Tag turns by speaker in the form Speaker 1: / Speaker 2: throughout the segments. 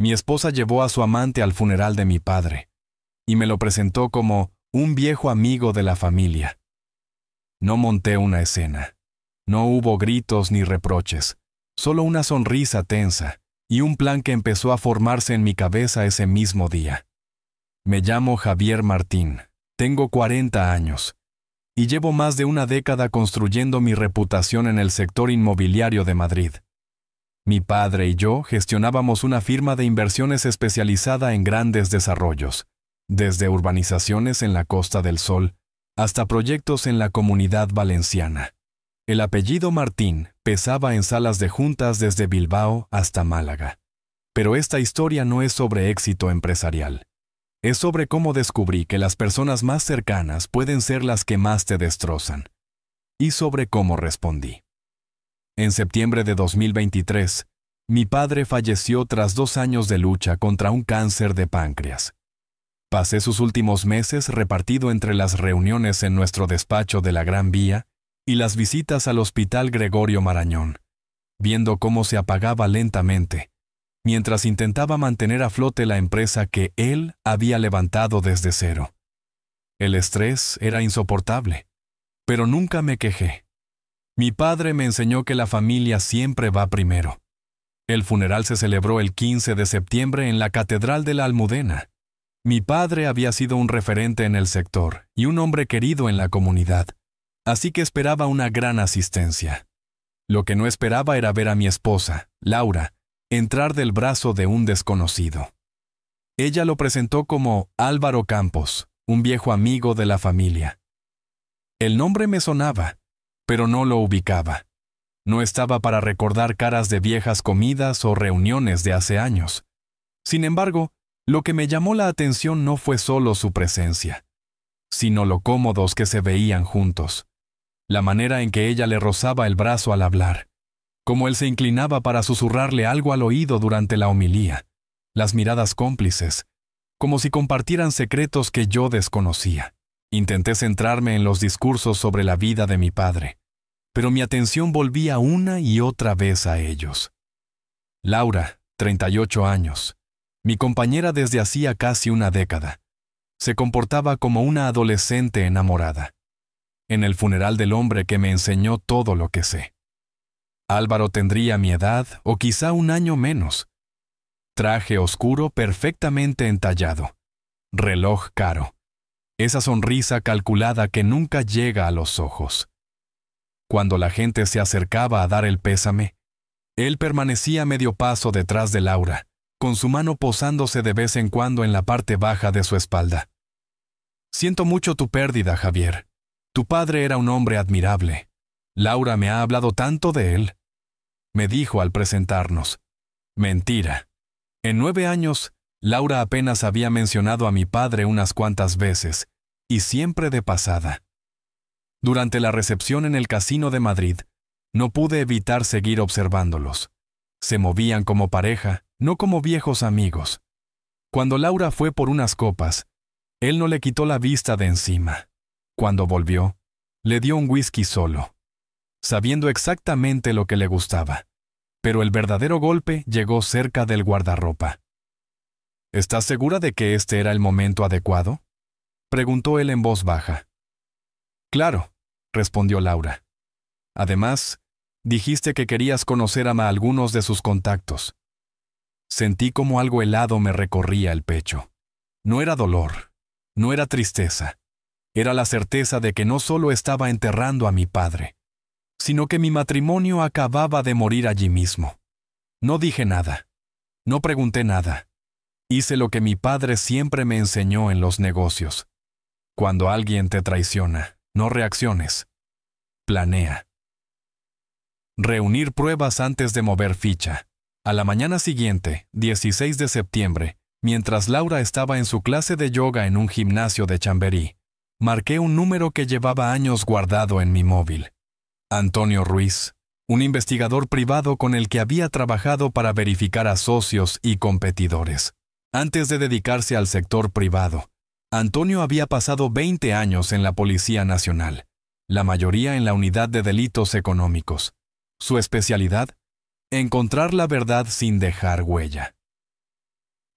Speaker 1: Mi esposa llevó a su amante al funeral de mi padre, y me lo presentó como un viejo amigo de la familia. No monté una escena. No hubo gritos ni reproches, solo una sonrisa tensa y un plan que empezó a formarse en mi cabeza ese mismo día. Me llamo Javier Martín, tengo 40 años, y llevo más de una década construyendo mi reputación en el sector inmobiliario de Madrid. Mi padre y yo gestionábamos una firma de inversiones especializada en grandes desarrollos, desde urbanizaciones en la Costa del Sol hasta proyectos en la Comunidad Valenciana. El apellido Martín pesaba en salas de juntas desde Bilbao hasta Málaga. Pero esta historia no es sobre éxito empresarial. Es sobre cómo descubrí que las personas más cercanas pueden ser las que más te destrozan. Y sobre cómo respondí. En septiembre de 2023, mi padre falleció tras 2 años de lucha contra un cáncer de páncreas. Pasé sus últimos meses repartido entre las reuniones en nuestro despacho de la Gran Vía y las visitas al Hospital Gregorio Marañón, viendo cómo se apagaba lentamente, mientras intentaba mantener a flote la empresa que él había levantado desde cero. El estrés era insoportable, pero nunca me quejé. Mi padre me enseñó que la familia siempre va primero. El funeral se celebró el 15 de septiembre en la Catedral de la Almudena. Mi padre había sido un referente en el sector y un hombre querido en la comunidad, así que esperaba una gran asistencia. Lo que no esperaba era ver a mi esposa, Laura, entrar del brazo de un desconocido. Ella lo presentó como Álvaro Campos, un viejo amigo de la familia. El nombre me sonaba, pero no lo ubicaba. No estaba para recordar caras de viejas comidas o reuniones de hace años. Sin embargo, lo que me llamó la atención no fue solo su presencia, sino lo cómodos que se veían juntos. La manera en que ella le rozaba el brazo al hablar, como él se inclinaba para susurrarle algo al oído durante la homilía, las miradas cómplices, como si compartieran secretos que yo desconocía. Intenté centrarme en los discursos sobre la vida de mi padre, pero mi atención volvía una y otra vez a ellos. Laura, 38 años, mi compañera desde hacía casi una década, se comportaba como una adolescente enamorada. En el funeral del hombre que me enseñó todo lo que sé. Álvaro tendría mi edad o quizá un año menos. Traje oscuro perfectamente entallado. Reloj caro. Esa sonrisa calculada que nunca llega a los ojos. Cuando la gente se acercaba a dar el pésame, él permanecía medio paso detrás de Laura, con su mano posándose de vez en cuando en la parte baja de su espalda. Siento mucho tu pérdida, Javier. Tu padre era un hombre admirable. Laura me ha hablado tanto de él. Me dijo al presentarnos. Mentira. En 9 años, Laura apenas había mencionado a mi padre unas cuantas veces, y siempre de pasada. Durante la recepción en el Casino de Madrid, no pude evitar seguir observándolos. Se movían como pareja, no como viejos amigos. Cuando Laura fue por unas copas, él no le quitó la vista de encima. Cuando volvió, le dio un whisky solo, sabiendo exactamente lo que le gustaba. Pero el verdadero golpe llegó cerca del guardarropa. ¿Estás segura de que este era el momento adecuado?, preguntó él en voz baja. Claro, respondió Laura. Además, dijiste que querías conocer a algunos de sus contactos. Sentí como algo helado me recorría el pecho. No era dolor, no era tristeza. Era la certeza de que no solo estaba enterrando a mi padre, sino que mi matrimonio acababa de morir allí mismo. No dije nada. No pregunté nada. Hice lo que mi padre siempre me enseñó en los negocios. Cuando alguien te traiciona, no reacciones. Planea. Reunir pruebas antes de mover ficha. A la mañana siguiente, 16 de septiembre, mientras Laura estaba en su clase de yoga en un gimnasio de Chamberí, marqué un número que llevaba años guardado en mi móvil. Antonio Ruiz, un investigador privado con el que había trabajado para verificar a socios y competidores. Antes de dedicarse al sector privado, Antonio había pasado 20 años en la Policía Nacional, la mayoría en la Unidad de Delitos Económicos. Su especialidad, encontrar la verdad sin dejar huella.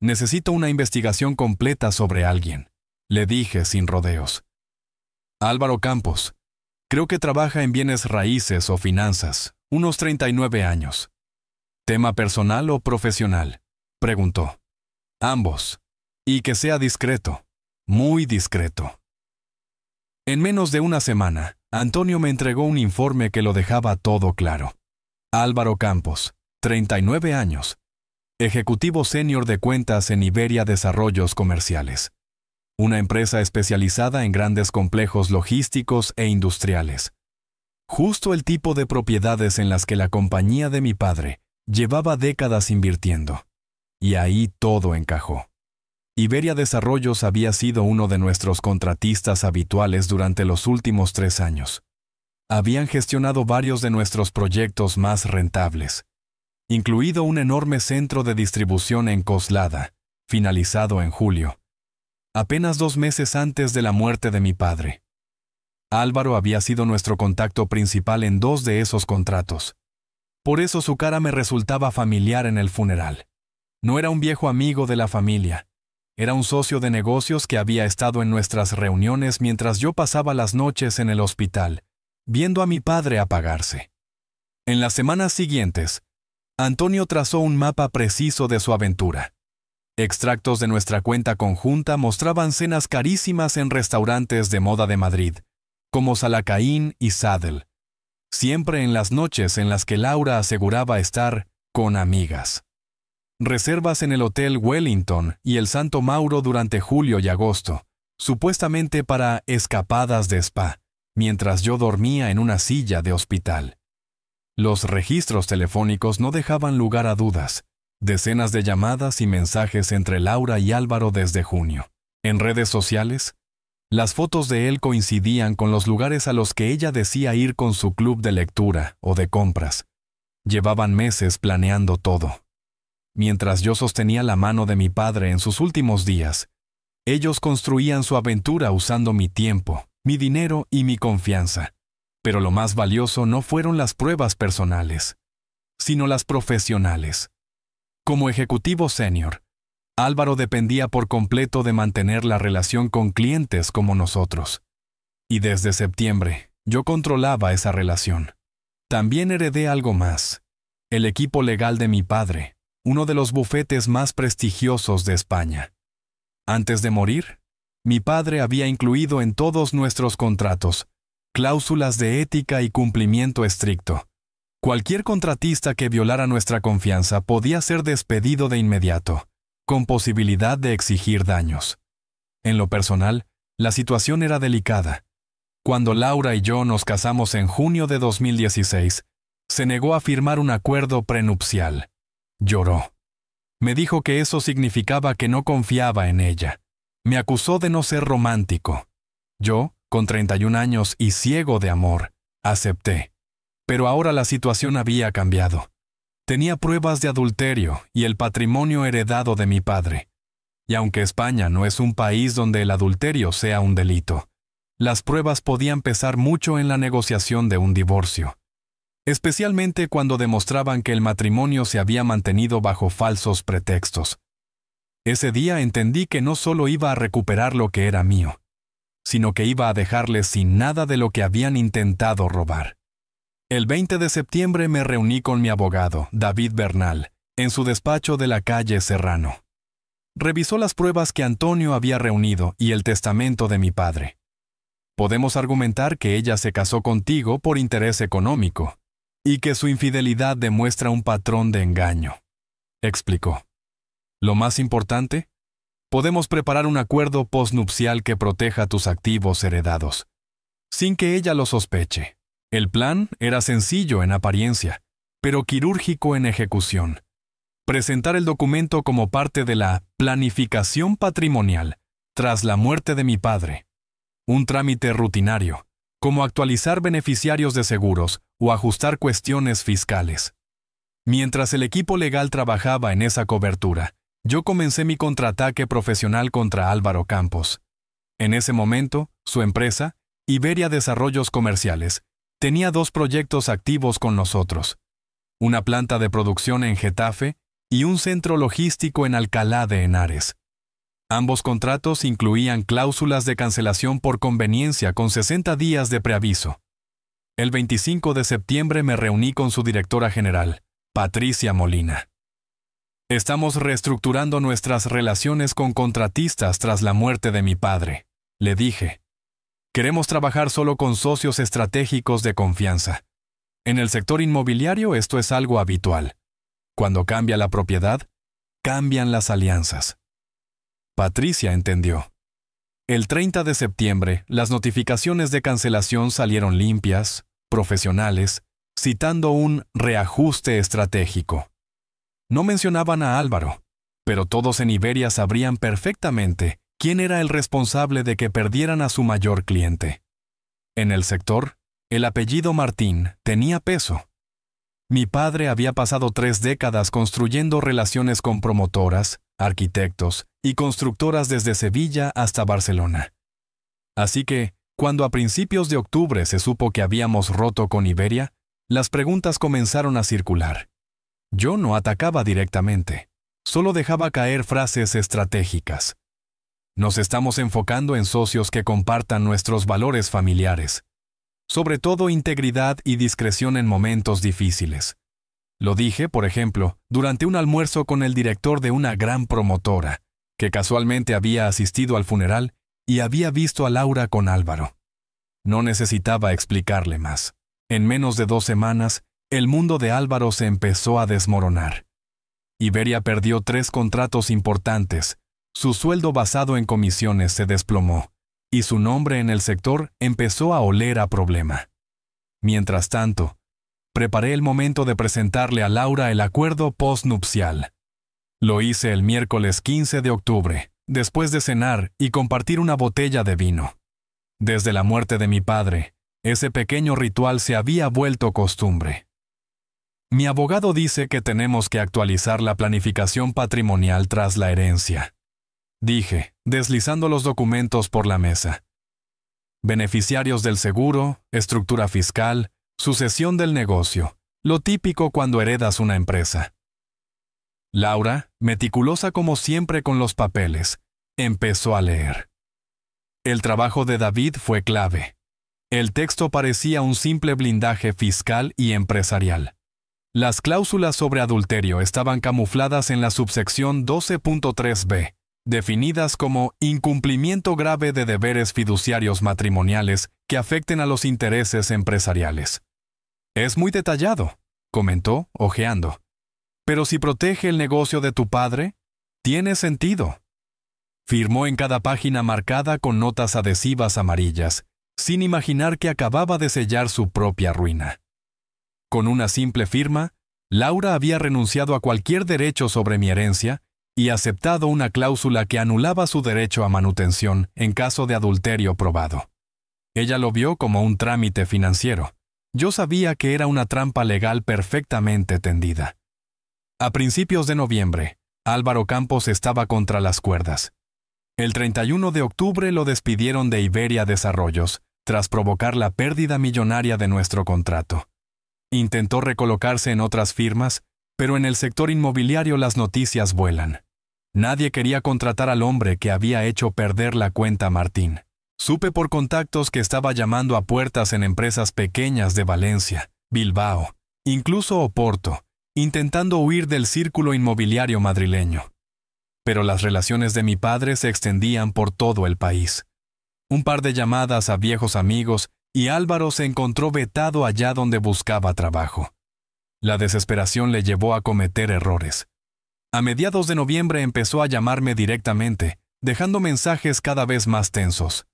Speaker 1: Necesito una investigación completa sobre alguien, le dije sin rodeos. Álvaro Campos. Creo que trabaja en bienes raíces o finanzas, unos 39 años. ¿Tema personal o profesional?, preguntó. Ambos. Y que sea discreto, muy discreto. En menos de una semana, Antonio me entregó un informe que lo dejaba todo claro. Álvaro Campos, 39 años. Ejecutivo senior de cuentas en Iberia Desarrollos Comerciales. Una empresa especializada en grandes complejos logísticos e industriales. Justo el tipo de propiedades en las que la compañía de mi padre llevaba décadas invirtiendo. Y ahí todo encajó. Iberia Desarrollos había sido uno de nuestros contratistas habituales durante los últimos 3 años. Habían gestionado varios de nuestros proyectos más rentables, incluido un enorme centro de distribución en Coslada, finalizado en julio, apenas 2 meses antes de la muerte de mi padre. Álvaro había sido nuestro contacto principal en 2 de esos contratos. Por eso su cara me resultaba familiar en el funeral. No era un viejo amigo de la familia. Era un socio de negocios que había estado en nuestras reuniones mientras yo pasaba las noches en el hospital, viendo a mi padre apagarse. En las semanas siguientes, Antonio trazó un mapa preciso de su aventura. Extractos de nuestra cuenta conjunta mostraban cenas carísimas en restaurantes de moda de Madrid, como Salacaín y Sadel, siempre en las noches en las que Laura aseguraba estar con amigas. Reservas en el Hotel Wellington y el Santo Mauro durante julio y agosto, supuestamente para escapadas de spa, mientras yo dormía en una silla de hospital. Los registros telefónicos no dejaban lugar a dudas. Decenas de llamadas y mensajes entre Laura y Álvaro desde junio. En redes sociales, las fotos de él coincidían con los lugares a los que ella decía ir con su club de lectura o de compras. Llevaban meses planeando todo. Mientras yo sostenía la mano de mi padre en sus últimos días, ellos construían su aventura usando mi tiempo, mi dinero y mi confianza. Pero lo más valioso no fueron las pruebas personales, sino las profesionales. Como ejecutivo senior, Álvaro dependía por completo de mantener la relación con clientes como nosotros. Y desde septiembre, yo controlaba esa relación. También heredé algo más: el equipo legal de mi padre, uno de los bufetes más prestigiosos de España. Antes de morir, mi padre había incluido en todos nuestros contratos cláusulas de ética y cumplimiento estricto. Cualquier contratista que violara nuestra confianza podía ser despedido de inmediato, con posibilidad de exigir daños. En lo personal, la situación era delicada. Cuando Laura y yo nos casamos en junio de 2016, se negó a firmar un acuerdo prenupcial. Lloró. Me dijo que eso significaba que no confiaba en ella. Me acusó de no ser romántico. Yo, con 31 años y ciego de amor, acepté. Pero ahora la situación había cambiado. Tenía pruebas de adulterio y el patrimonio heredado de mi padre. Y aunque España no es un país donde el adulterio sea un delito, las pruebas podían pesar mucho en la negociación de un divorcio. Especialmente cuando demostraban que el matrimonio se había mantenido bajo falsos pretextos. Ese día entendí que no solo iba a recuperar lo que era mío, sino que iba a dejarles sin nada de lo que habían intentado robar. El 20 de septiembre me reuní con mi abogado, David Bernal, en su despacho de la calle Serrano. Revisó las pruebas que Antonio había reunido y el testamento de mi padre. Podemos argumentar que ella se casó contigo por interés económico, y que su infidelidad demuestra un patrón de engaño, explicó. Lo más importante, podemos preparar un acuerdo postnupcial que proteja tus activos heredados, sin que ella lo sospeche. El plan era sencillo en apariencia, pero quirúrgico en ejecución. Presentar el documento como parte de la planificación patrimonial tras la muerte de mi padre. Un trámite rutinario, como actualizar beneficiarios de seguros o ajustar cuestiones fiscales. Mientras el equipo legal trabajaba en esa cobertura, yo comencé mi contraataque profesional contra Álvaro Campos. En ese momento, su empresa, Iberia Desarrollos Comerciales, tenía 2 proyectos activos con nosotros. Una planta de producción en Getafe y un centro logístico en Alcalá de Henares. Ambos contratos incluían cláusulas de cancelación por conveniencia con 60 días de preaviso. El 25 de septiembre me reuní con su directora general, Patricia Molina. Estamos reestructurando nuestras relaciones con contratistas tras la muerte de mi padre, le dije. Queremos trabajar solo con socios estratégicos de confianza. En el sector inmobiliario esto es algo habitual. Cuando cambia la propiedad, cambian las alianzas. Patricia entendió. El 30 de septiembre, las notificaciones de cancelación salieron limpias, profesionales, citando un reajuste estratégico. No mencionaban a Álvaro, pero todos en Iberia sabrían perfectamente quién era el responsable de que perdieran a su mayor cliente. En el sector, el apellido Martín tenía peso. Mi padre había pasado 3 décadas construyendo relaciones con promotoras, arquitectos y constructoras desde Sevilla hasta Barcelona. Así que, cuando a principios de octubre se supo que habíamos roto con Iberia, las preguntas comenzaron a circular. Yo no atacaba directamente, solo dejaba caer frases estratégicas. Nos estamos enfocando en socios que compartan nuestros valores familiares, sobre todo integridad y discreción en momentos difíciles. Lo dije, por ejemplo, durante un almuerzo con el director de una gran promotora, que casualmente había asistido al funeral y había visto a Laura con Álvaro. No necesitaba explicarle más. En menos de 2 semanas, el mundo de Álvaro se empezó a desmoronar. Iberia perdió 3 contratos importantes, su sueldo basado en comisiones se desplomó, y su nombre en el sector empezó a oler a problema. Mientras tanto, preparé el momento de presentarle a Laura el acuerdo postnupcial. Lo hice el miércoles 15 de octubre, después de cenar y compartir una botella de vino. Desde la muerte de mi padre, ese pequeño ritual se había vuelto costumbre. Mi abogado dice que tenemos que actualizar la planificación patrimonial tras la herencia, dije, deslizando los documentos por la mesa. Beneficiarios del seguro, estructura fiscal, sucesión del negocio, lo típico cuando heredas una empresa. Laura, meticulosa como siempre con los papeles, empezó a leer. El trabajo de David fue clave. El texto parecía un simple blindaje fiscal y empresarial. Las cláusulas sobre adulterio estaban camufladas en la subsección 12.3b, definidas como incumplimiento grave de deberes fiduciarios matrimoniales que afecten a los intereses empresariales. Es muy detallado, comentó, hojeando. Pero si protege el negocio de tu padre, tiene sentido. Firmó en cada página marcada con notas adhesivas amarillas, sin imaginar que acababa de sellar su propia ruina. Con una simple firma, Laura había renunciado a cualquier derecho sobre mi herencia y aceptado una cláusula que anulaba su derecho a manutención en caso de adulterio probado. Ella lo vio como un trámite financiero. Yo sabía que era una trampa legal perfectamente tendida. A principios de noviembre, Álvaro Campos estaba contra las cuerdas. El 31 de octubre lo despidieron de Iberia Desarrollos, tras provocar la pérdida millonaria de nuestro contrato. Intentó recolocarse en otras firmas, pero en el sector inmobiliario las noticias vuelan. Nadie quería contratar al hombre que había hecho perder la cuenta a Martín. Supe por contactos que estaba llamando a puertas en empresas pequeñas de Valencia, Bilbao, incluso Oporto, intentando huir del círculo inmobiliario madrileño. Pero las relaciones de mi padre se extendían por todo el país. Un par de llamadas a viejos amigos y Álvaro se encontró vetado allá donde buscaba trabajo. La desesperación le llevó a cometer errores. A mediados de noviembre empezó a llamarme directamente, dejando mensajes cada vez más tensos.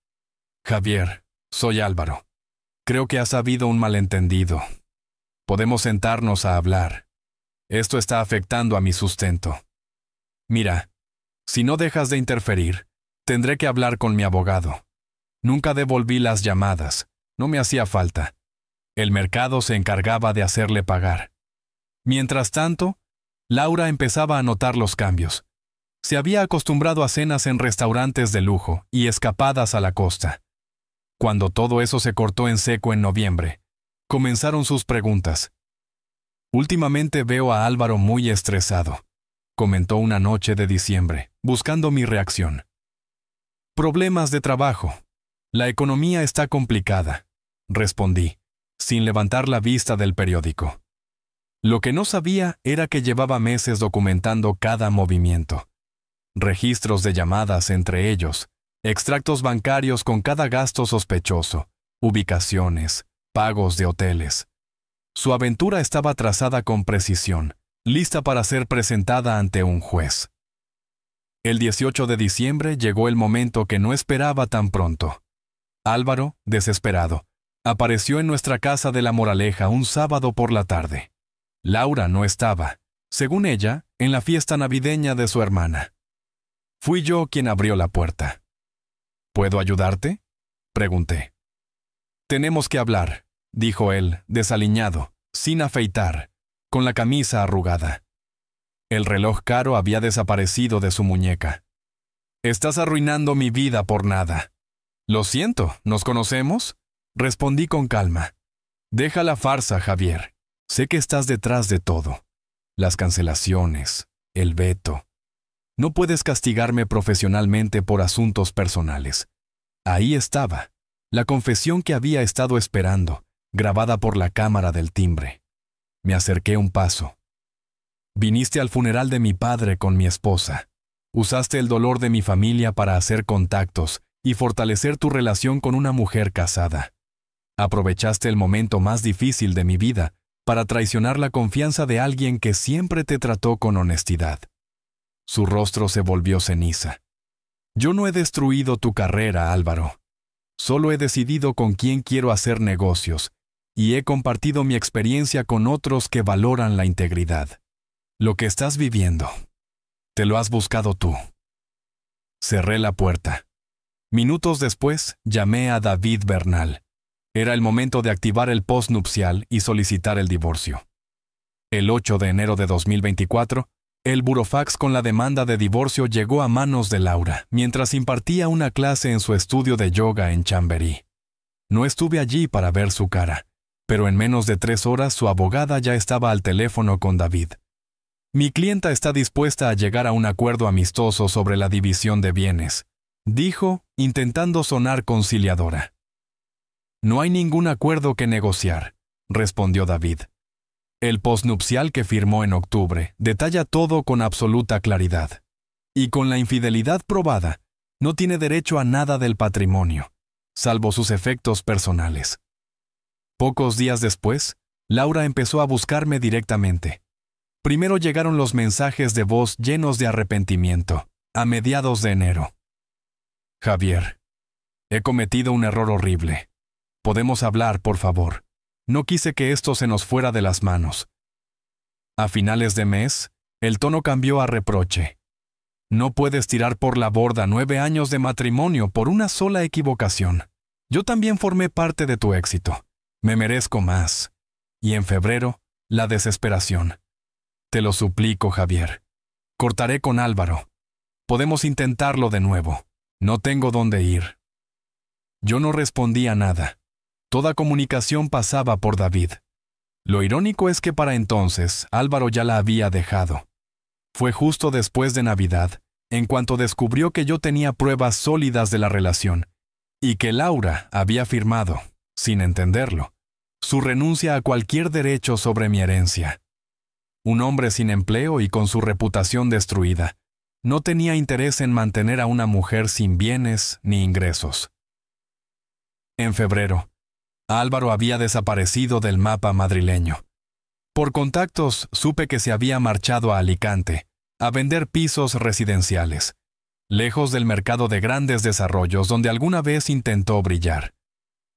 Speaker 1: Javier, soy Álvaro. Creo que ha habido un malentendido. Podemos sentarnos a hablar. Esto está afectando a mi sustento. Mira, si no dejas de interferir, tendré que hablar con mi abogado. Nunca devolví las llamadas. No me hacía falta. El mercado se encargaba de hacerle pagar. Mientras tanto, Laura empezaba a notar los cambios. Se había acostumbrado a cenas en restaurantes de lujo y escapadas a la costa. Cuando todo eso se cortó en seco en noviembre, comenzaron sus preguntas. Últimamente veo a Álvaro muy estresado. comentó una noche de diciembre, buscando mi reacción. Problemas de trabajo. La economía está complicada, respondí, sin levantar la vista del periódico. Lo que no sabía era que llevaba meses documentando cada movimiento. Registros de llamadas entre ellos, extractos bancarios con cada gasto sospechoso, ubicaciones, pagos de hoteles. Su aventura estaba trazada con precisión, lista para ser presentada ante un juez. El 18 de diciembre llegó el momento que no esperaba tan pronto. Álvaro, desesperado, apareció en nuestra casa de La Moraleja un sábado por la tarde. Laura no estaba, según ella, en la fiesta navideña de su hermana. Fui yo quien abrió la puerta. ¿Puedo ayudarte?, pregunté. Tenemos que hablar, dijo él, desaliñado, sin afeitar, con la camisa arrugada. El reloj caro había desaparecido de su muñeca. Estás arruinando mi vida por nada. Lo siento, ¿nos conocemos?, respondí con calma. Deja la farsa, Javier. Sé que estás detrás de todo. Las cancelaciones, el veto. No puedes castigarme profesionalmente por asuntos personales. Ahí estaba, la confesión que había estado esperando, grabada por la cámara del timbre. Me acerqué un paso. Viniste al funeral de mi padre con mi esposa. Usaste el dolor de mi familia para hacer contactos y fortalecer tu relación con una mujer casada. Aprovechaste el momento más difícil de mi vida para traicionar la confianza de alguien que siempre te trató con honestidad. Su rostro se volvió ceniza. Yo no he destruido tu carrera, Álvaro. Solo he decidido con quién quiero hacer negocios y he compartido mi experiencia con otros que valoran la integridad. Lo que estás viviendo, te lo has buscado tú. Cerré la puerta. Minutos después, llamé a David Bernal. Era el momento de activar el postnupcial y solicitar el divorcio. El 8 de enero de 2024, el burofax con la demanda de divorcio llegó a manos de Laura, mientras impartía una clase en su estudio de yoga en Chamberí. No estuve allí para ver su cara, pero en menos de 3 horas su abogada ya estaba al teléfono con David. Mi clienta está dispuesta a llegar a un acuerdo amistoso sobre la división de bienes, dijo, intentando sonar conciliadora. No hay ningún acuerdo que negociar, respondió David. El postnupcial que firmó en octubre detalla todo con absoluta claridad. Y con la infidelidad probada, no tiene derecho a nada del patrimonio, salvo sus efectos personales. Pocos días después, Laura empezó a buscarme directamente. Primero llegaron los mensajes de voz llenos de arrepentimiento, a mediados de enero. Javier, he cometido un error horrible. ¿Podemos hablar, por favor? No quise que esto se nos fuera de las manos. A finales de mes, el tono cambió a reproche. No puedes tirar por la borda 9 años de matrimonio por una sola equivocación. Yo también formé parte de tu éxito. Me merezco más. Y en febrero, la desesperación. Te lo suplico, Javier. Cortaré con Álvaro. Podemos intentarlo de nuevo. No tengo dónde ir. Yo no respondía nada. Toda comunicación pasaba por David. Lo irónico es que para entonces Álvaro ya la había dejado. Fue justo después de Navidad, en cuanto descubrió que yo tenía pruebas sólidas de la relación, y que Laura había firmado, sin entenderlo, su renuncia a cualquier derecho sobre mi herencia. Un hombre sin empleo y con su reputación destruida, no tenía interés en mantener a una mujer sin bienes ni ingresos. En febrero, Álvaro había desaparecido del mapa madrileño. Por contactos supe que se había marchado a Alicante, a vender pisos residenciales, lejos del mercado de grandes desarrollos donde alguna vez intentó brillar.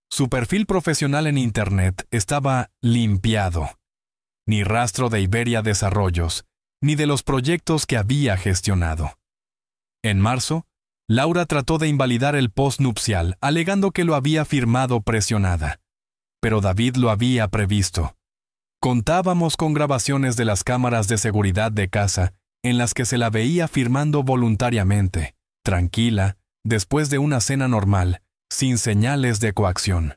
Speaker 1: Su perfil profesional en Internet estaba limpiado. Ni rastro de Iberia Desarrollos, ni de los proyectos que había gestionado. En marzo, Laura trató de invalidar el postnupcial, alegando que lo había firmado presionada. Pero David lo había previsto. Contábamos con grabaciones de las cámaras de seguridad de casa, en las que se la veía firmando voluntariamente, tranquila, después de una cena normal, sin señales de coacción.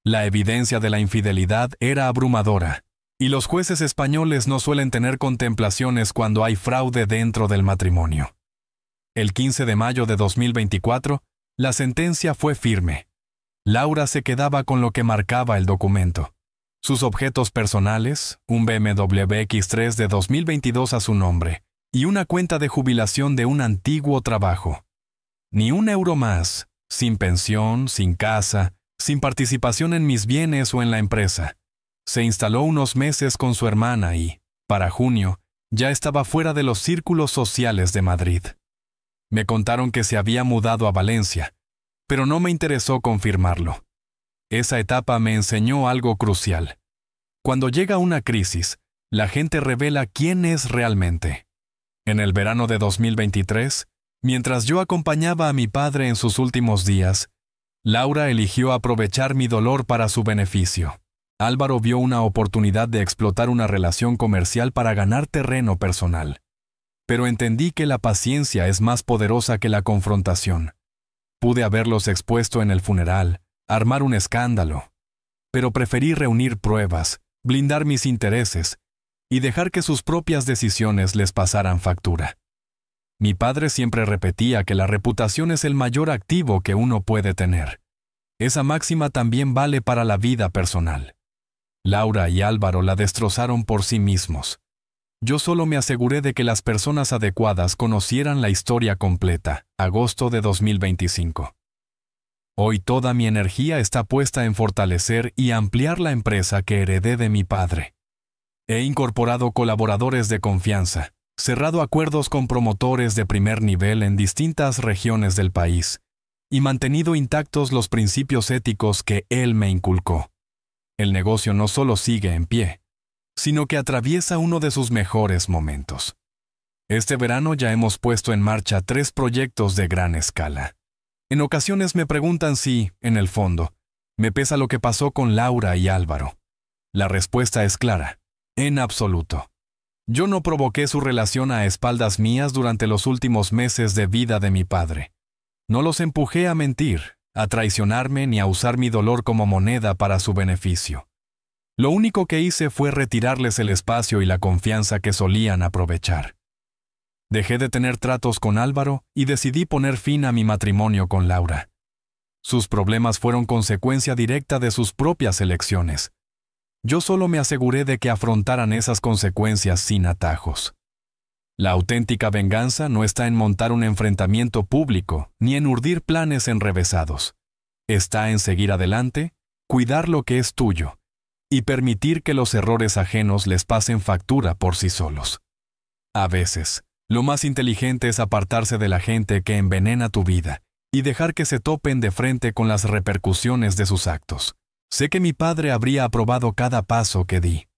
Speaker 1: La evidencia de la infidelidad era abrumadora, Y los jueces españoles no suelen tener contemplaciones cuando hay fraude dentro del matrimonio. El 15 de mayo de 2024, la sentencia fue firme. Laura se quedaba con lo que marcaba el documento. Sus objetos personales, un BMW X3 de 2022 a su nombre, y una cuenta de jubilación de un antiguo trabajo. Ni un euro más, sin pensión, sin casa, sin participación en mis bienes o en la empresa. Se instaló unos meses con su hermana y, para junio, ya estaba fuera de los círculos sociales de Madrid. Me contaron que se había mudado a Valencia, pero no me interesó confirmarlo. Esa etapa me enseñó algo crucial. Cuando llega una crisis, la gente revela quién es realmente. En el verano de 2023, mientras yo acompañaba a mi padre en sus últimos días, Laura eligió aprovechar mi dolor para su beneficio. Álvaro vio una oportunidad de explotar una relación comercial para ganar terreno personal. Pero entendí que la paciencia es más poderosa que la confrontación. Pude haberlos expuesto en el funeral, armar un escándalo. Pero preferí reunir pruebas, blindar mis intereses y dejar que sus propias decisiones les pasaran factura. Mi padre siempre repetía que la reputación es el mayor activo que uno puede tener. Esa máxima también vale para la vida personal. Laura y Álvaro la destrozaron por sí mismos. Yo solo me aseguré de que las personas adecuadas conocieran la historia completa. Agosto de 2025. Hoy toda mi energía está puesta en fortalecer y ampliar la empresa que heredé de mi padre. He incorporado colaboradores de confianza, cerrado acuerdos con promotores de primer nivel en distintas regiones del país y mantenido intactos los principios éticos que él me inculcó. El negocio no solo sigue en pie, sino que atraviesa uno de sus mejores momentos. Este verano ya hemos puesto en marcha 3 proyectos de gran escala. En ocasiones me preguntan si, en el fondo, me pesa lo que pasó con Laura y Álvaro. La respuesta es clara, en absoluto. Yo no provoqué su relación a espaldas mías durante los últimos meses de vida de mi padre. No los empujé a mentir, a traicionarme ni a usar mi dolor como moneda para su beneficio. Lo único que hice fue retirarles el espacio y la confianza que solían aprovechar. Dejé de tener tratos con Álvaro y decidí poner fin a mi matrimonio con Laura. Sus problemas fueron consecuencia directa de sus propias elecciones. Yo solo me aseguré de que afrontaran esas consecuencias sin atajos. La auténtica venganza no está en montar un enfrentamiento público ni en urdir planes enrevesados. Está en seguir adelante, cuidar lo que es tuyo y permitir que los errores ajenos les pasen factura por sí solos. A veces, lo más inteligente es apartarse de la gente que envenena tu vida y dejar que se topen de frente con las repercusiones de sus actos. Sé que mi padre habría aprobado cada paso que di.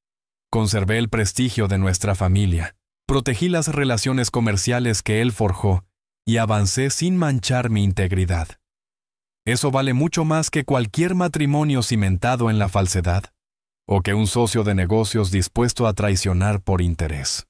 Speaker 1: Conservé el prestigio de nuestra familia, protegí las relaciones comerciales que él forjó y avancé sin manchar mi integridad. Eso vale mucho más que cualquier matrimonio cimentado en la falsedad o que un socio de negocios dispuesto a traicionar por interés.